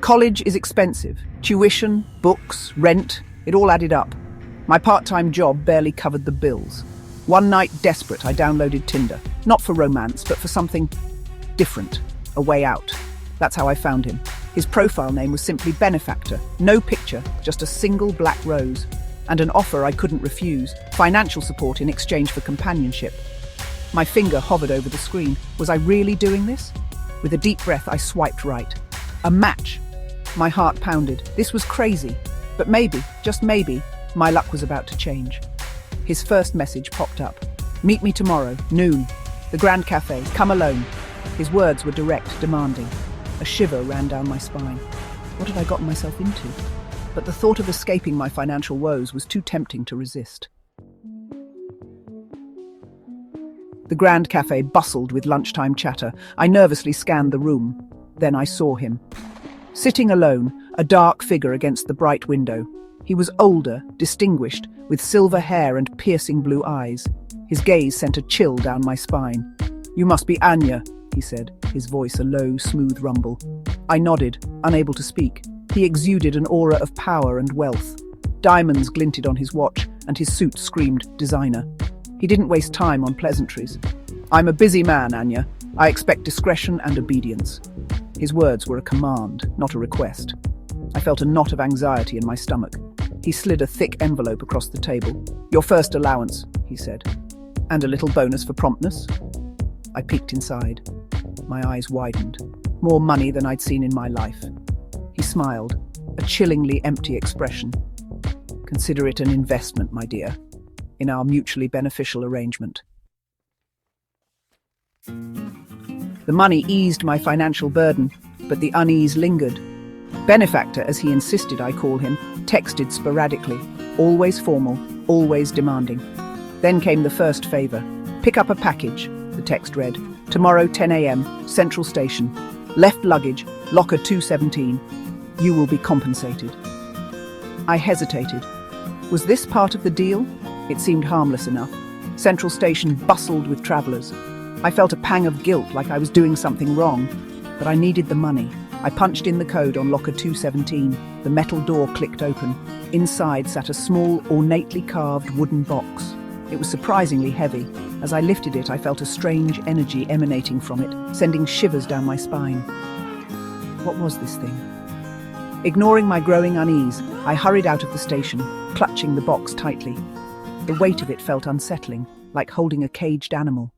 College is expensive. Tuition, books, rent, it all added up. My part-time job barely covered the bills. One night, desperate, I downloaded Tinder. Not for romance, but for something different. A way out. That's how I found him. His profile name was simply Benefactor. No picture, just a single black rose. And an offer I couldn't refuse. Financial support in exchange for companionship. My finger hovered over the screen. Was I really doing this? With a deep breath, I swiped right. A match. My heart pounded. This was crazy. But maybe, just maybe, my luck was about to change. His first message popped up. Meet me tomorrow, noon. The Grand Cafe, come alone. His words were direct, demanding. A shiver ran down my spine. What had I gotten myself into? But the thought of escaping my financial woes was too tempting to resist. The Grand Cafe bustled with lunchtime chatter. I nervously scanned the room. Then I saw him. Sitting alone, a dark figure against the bright window. He was older, distinguished, with silver hair and piercing blue eyes. His gaze sent a chill down my spine. "You must be Anya," he said, his voice a low, smooth rumble. I nodded, unable to speak. He exuded an aura of power and wealth. Diamonds glinted on his watch, and his suit screamed designer. He didn't waste time on pleasantries. "I'm a busy man, Anya. I expect discretion and obedience." His words were a command, not a request. I felt a knot of anxiety in my stomach. He slid a thick envelope across the table. "Your first allowance," he said. "And a little bonus for promptness?" I peeked inside. My eyes widened. More money than I'd seen in my life. He smiled, a chillingly empty expression. "Consider it an investment, my dear, in our mutually beneficial arrangement." The money eased my financial burden, but the unease lingered. Benefactor, as he insisted I call him, texted sporadically, always formal, always demanding. Then came the first favor. "Pick up a package," the text read. "Tomorrow 10 a.m, Central Station. Left luggage, locker 217. You will be compensated." I hesitated. Was this part of the deal? It seemed harmless enough. Central Station bustled with travelers. I felt a pang of guilt, like I was doing something wrong. But I needed the money. I punched in the code on locker 217. The metal door clicked open. Inside sat a small, ornately carved wooden box. It was surprisingly heavy. As I lifted it, I felt a strange energy emanating from it, sending shivers down my spine. What was this thing? Ignoring my growing unease, I hurried out of the station, clutching the box tightly. The weight of it felt unsettling, like holding a caged animal.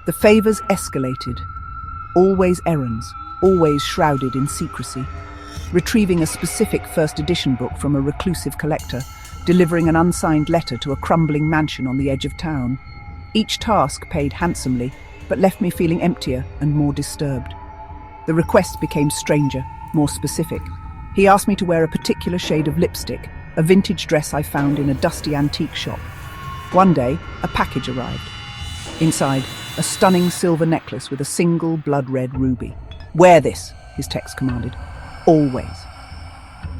The favors escalated. Always errands, always shrouded in secrecy. Retrieving a specific first edition book from a reclusive collector, delivering an unsigned letter to a crumbling mansion on the edge of town. Each task paid handsomely, but left me feeling emptier and more disturbed. The requests became stranger, more specific. He asked me to wear a particular shade of lipstick, a vintage dress I found in a dusty antique shop. One day, a package arrived. Inside, a stunning silver necklace with a single blood-red ruby. "Wear this," his text commanded. "Always."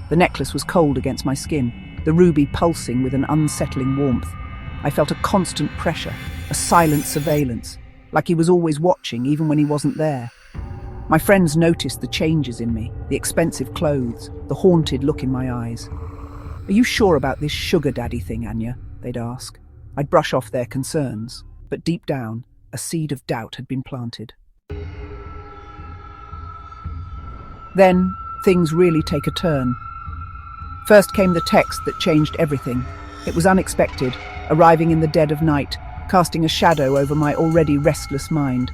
The necklace was cold against my skin, the ruby pulsing with an unsettling warmth. I felt a constant pressure, a silent surveillance, like he was always watching even when he wasn't there. My friends noticed the changes in me, the expensive clothes, the haunted look in my eyes. "Are you sure about this sugar daddy thing, Anya?" they'd ask. I'd brush off their concerns, but deep down, a seed of doubt had been planted. Then, things really take a turn. First came the text that changed everything. It was unexpected, arriving in the dead of night, casting a shadow over my already restless mind.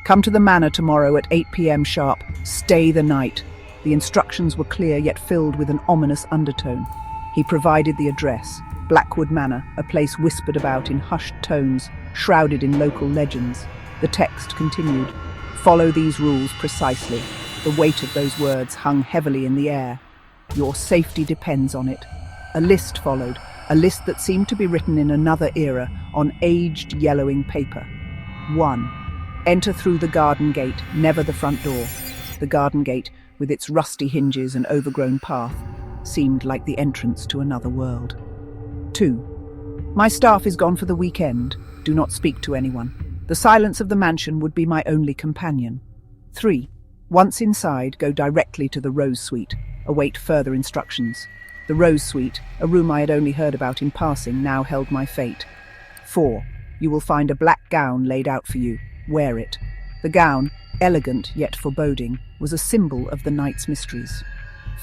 "Come to the manor tomorrow at 8 p.m. sharp. Stay the night." The instructions were clear yet filled with an ominous undertone. He provided the address, Blackwood Manor, a place whispered about in hushed tones, shrouded in local legends. The text continued. "Follow these rules precisely." The weight of those words hung heavily in the air. "Your safety depends on it." A list followed, a list that seemed to be written in another era on aged, yellowing paper. 1. Enter through the garden gate, never the front door. The garden gate, with its rusty hinges and overgrown path, seemed like the entrance to another world. 2. My staff is gone for the weekend. Do not speak to anyone. The silence of the mansion would be my only companion. 3. Once inside, go directly to the Rose Suite. Await further instructions. The Rose Suite, a room I had only heard about in passing, now held my fate. 4. You will find a black gown laid out for you. Wear it. The gown, elegant yet foreboding, was a symbol of the night's mysteries.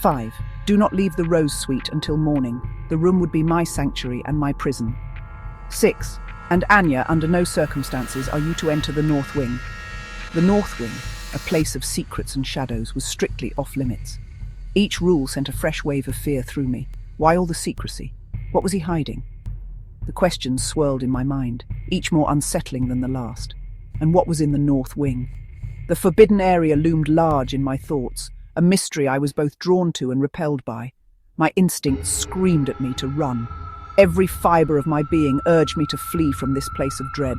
5. Do not leave the Rose Suite until morning. The room would be my sanctuary and my prison. 6. And Anya, under no circumstances are you to enter the North Wing. The North Wing, a place of secrets and shadows, was strictly off-limits. Each rule sent a fresh wave of fear through me. Why all the secrecy? What was he hiding? The questions swirled in my mind, each more unsettling than the last. And what was in the North Wing? The forbidden area loomed large in my thoughts, a mystery I was both drawn to and repelled by. My instincts screamed at me to run. Every fibre of my being urged me to flee from this place of dread.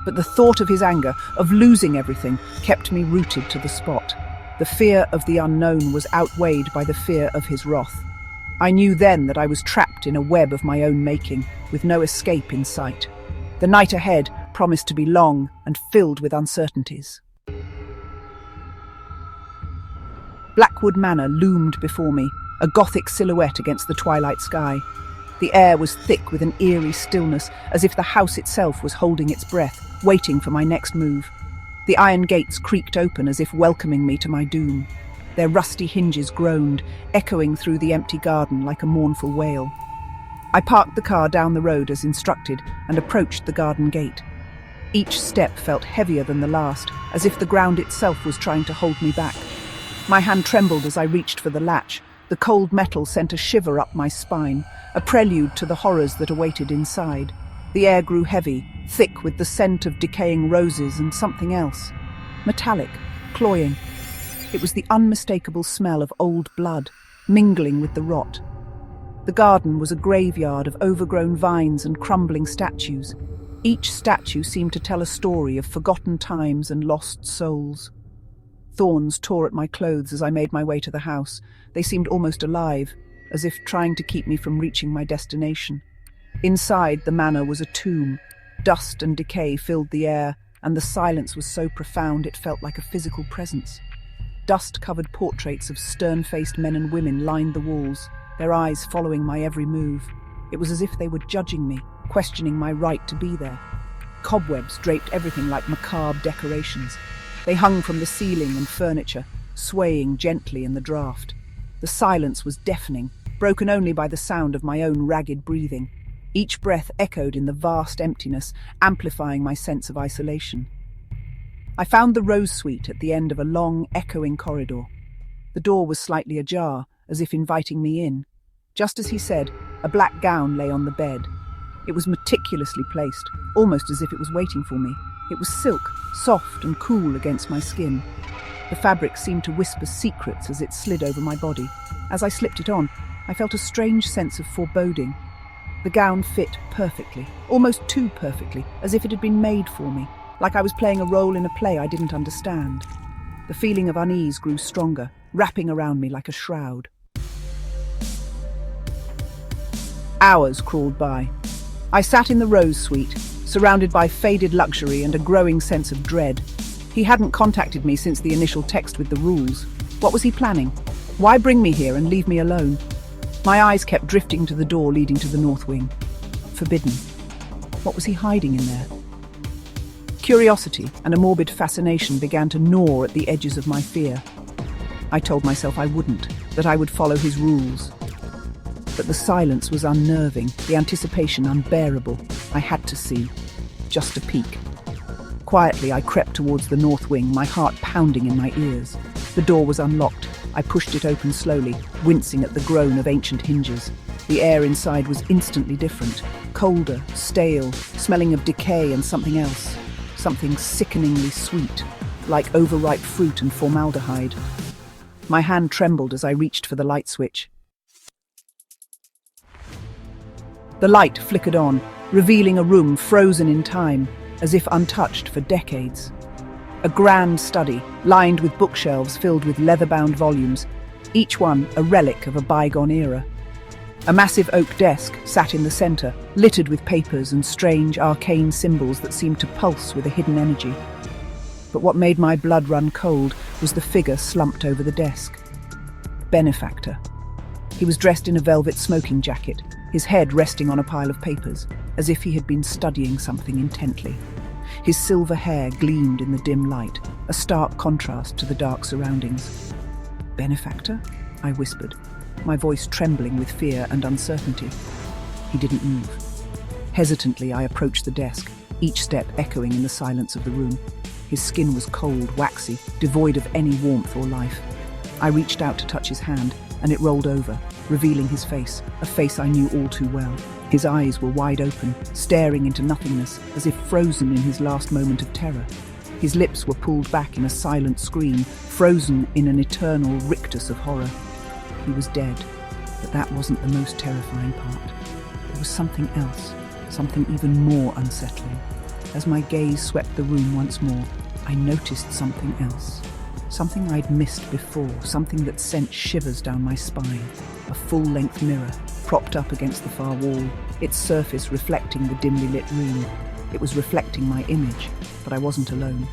But the thought of his anger, of losing everything, kept me rooted to the spot. The fear of the unknown was outweighed by the fear of his wrath. I knew then that I was trapped in a web of my own making, with no escape in sight. The night ahead promised to be long and filled with uncertainties. Blackwood Manor loomed before me, a gothic silhouette against the twilight sky. The air was thick with an eerie stillness, as if the house itself was holding its breath, waiting for my next move. The iron gates creaked open as if welcoming me to my doom. Their rusty hinges groaned, echoing through the empty garden like a mournful wail. I parked the car down the road as instructed and approached the garden gate. Each step felt heavier than the last, as if the ground itself was trying to hold me back. My hand trembled as I reached for the latch. The cold metal sent a shiver up my spine, a prelude to the horrors that awaited inside. The air grew heavy, thick with the scent of decaying roses and something else. Metallic, cloying. It was the unmistakable smell of old blood, mingling with the rot. The garden was a graveyard of overgrown vines and crumbling statues. Each statue seemed to tell a story of forgotten times and lost souls. Thorns tore at my clothes as I made my way to the house. They seemed almost alive, as if trying to keep me from reaching my destination. Inside the manor was a tomb. Dust and decay filled the air, and the silence was so profound it felt like a physical presence. Dust-covered portraits of stern-faced men and women lined the walls, their eyes following my every move. It was as if they were judging me, questioning my right to be there. Cobwebs draped everything like macabre decorations. They hung from the ceiling and furniture, swaying gently in the draught. The silence was deafening, broken only by the sound of my own ragged breathing. Each breath echoed in the vast emptiness, amplifying my sense of isolation. I found the Rose Suite at the end of a long, echoing corridor. The door was slightly ajar, as if inviting me in. Just as he said, a black gown lay on the bed. It was meticulously placed, almost as if it was waiting for me. It was silk, soft and cool against my skin. The fabric seemed to whisper secrets as it slid over my body. As I slipped it on, I felt a strange sense of foreboding. The gown fit perfectly, almost too perfectly, as if it had been made for me, like I was playing a role in a play I didn't understand. The feeling of unease grew stronger, wrapping around me like a shroud. Hours crawled by. I sat in the Rose Suite, surrounded by faded luxury and a growing sense of dread. He hadn't contacted me since the initial text with the rules. What was he planning? Why bring me here and leave me alone? My eyes kept drifting to the door leading to the North Wing. Forbidden. What was he hiding in there? Curiosity and a morbid fascination began to gnaw at the edges of my fear. I told myself I wouldn't, that I would follow his rules. But the silence was unnerving, the anticipation unbearable. I had to see. Just a peek. Quietly, I crept towards the North Wing, my heart pounding in my ears. The door was unlocked. I pushed it open slowly, wincing at the groan of ancient hinges. The air inside was instantly different. Colder, stale, smelling of decay and something else. Something sickeningly sweet, like overripe fruit and formaldehyde. My hand trembled as I reached for the light switch. The light flickered on, revealing a room frozen in time, as if untouched for decades. A grand study, lined with bookshelves filled with leather-bound volumes, each one a relic of a bygone era. A massive oak desk sat in the centre, littered with papers and strange, arcane symbols that seemed to pulse with a hidden energy. But what made my blood run cold was the figure slumped over the desk. Benefactor. He was dressed in a velvet smoking jacket, his head resting on a pile of papers, as if he had been studying something intently. His silver hair gleamed in the dim light, a stark contrast to the dark surroundings. "Benefactor?" I whispered, my voice trembling with fear and uncertainty. He didn't move. Hesitantly, I approached the desk, each step echoing in the silence of the room. His skin was cold, waxy, devoid of any warmth or life. I reached out to touch his hand, and it rolled over, revealing his face, a face I knew all too well. His eyes were wide open, staring into nothingness, as if frozen in his last moment of terror. His lips were pulled back in a silent scream, frozen in an eternal rictus of horror. He was dead, but that wasn't the most terrifying part. There was something else, something even more unsettling. As my gaze swept the room once more, I noticed something else. Something I'd missed before, something that sent shivers down my spine. A full-length mirror, propped up against the far wall, its surface reflecting the dimly lit room. It was reflecting my image, but I wasn't alone.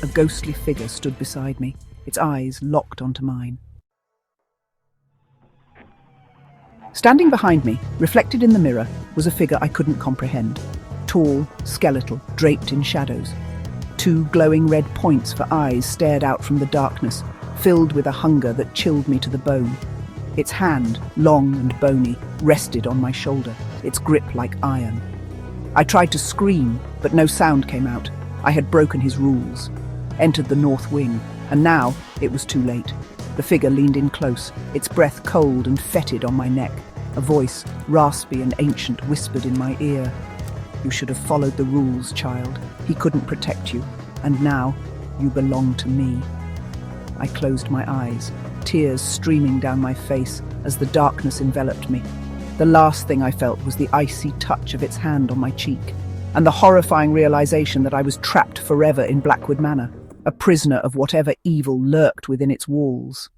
A ghostly figure stood beside me, its eyes locked onto mine. Standing behind me, reflected in the mirror, was a figure I couldn't comprehend. Tall, skeletal, draped in shadows. Two glowing red points for eyes stared out from the darkness, filled with a hunger that chilled me to the bone. Its hand, long and bony, rested on my shoulder, its grip like iron. I tried to scream, but no sound came out. I had broken his rules, entered the north wing, and now it was too late. The figure leaned in close, its breath cold and fetid on my neck. A voice, raspy and ancient, whispered in my ear. "You should have followed the rules, child. He couldn't protect you, and now you belong to me." I closed my eyes, tears streaming down my face as the darkness enveloped me. The last thing I felt was the icy touch of its hand on my cheek, and the horrifying realization that I was trapped forever in Blackwood Manor, a prisoner of whatever evil lurked within its walls.